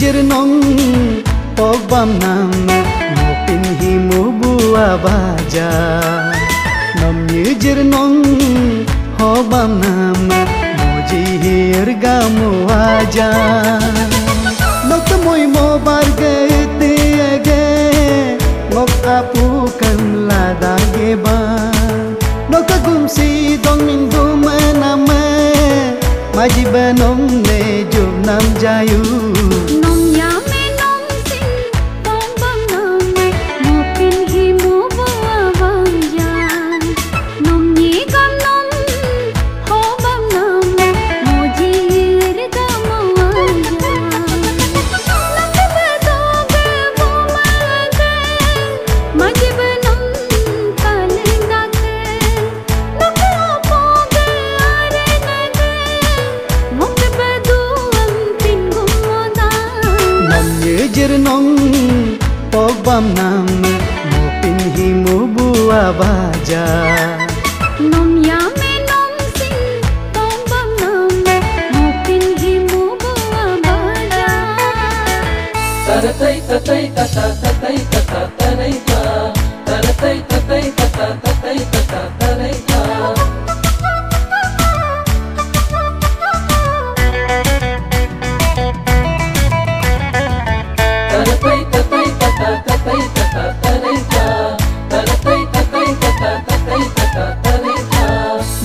Jirnong pogbam nam mopin himu bua baja nam jirnong hobam nam moji hirga muaja nok moi mo barge te age nok apu kan lada ge ba nok gumsi dong min dum nama maji banom ne jum nam jayu Jirnong pogbam nam mopin himu bua baja nom ya me nom sing pogbam nam mopin himu bua baja taratai tatai tata tatai tata tarai ta taratai tatai tata tatai tata tarai ta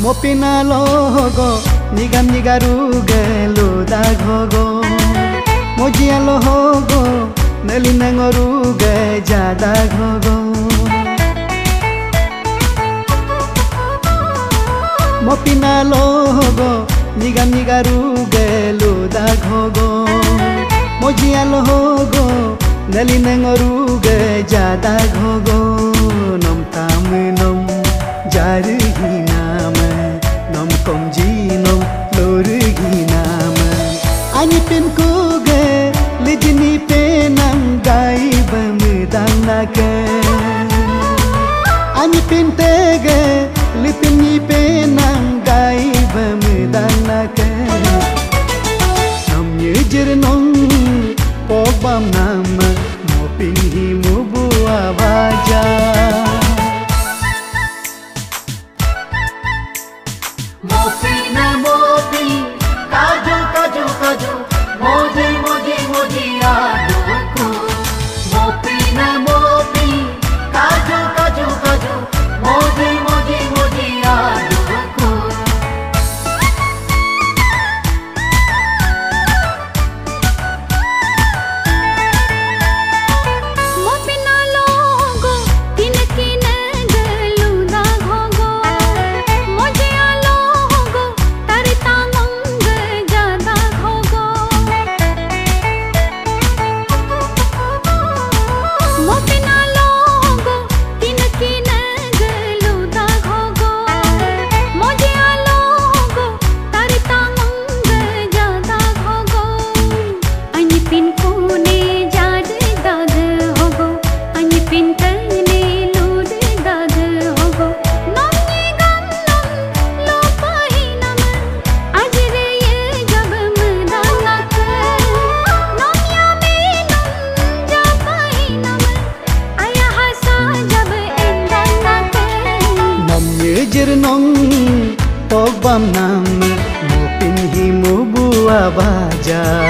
Mopina logo nigam nigaruge luda gogo mojia logo neli nangoruge jada gogo Mopina logo nigam nigaruge luda gogo mojia logo neli nangoruge jada gogo nom tam nom jari hinama nom komji nom lorgi nama ani pen kuge lijni penam gai bamdang nake ani pen tege lipni penam gai bamdang nake nom jirnong pogbam nama mopin himu bua baja Mopina mopi, kaju kaju kaju, moji moji moji aduku. Mopina mopi, kaju kaju kaju, moji moji moji aduku. Mopina logo tinakina galuda gogo mojia Jirnong pogbam nam mopin himu bua baja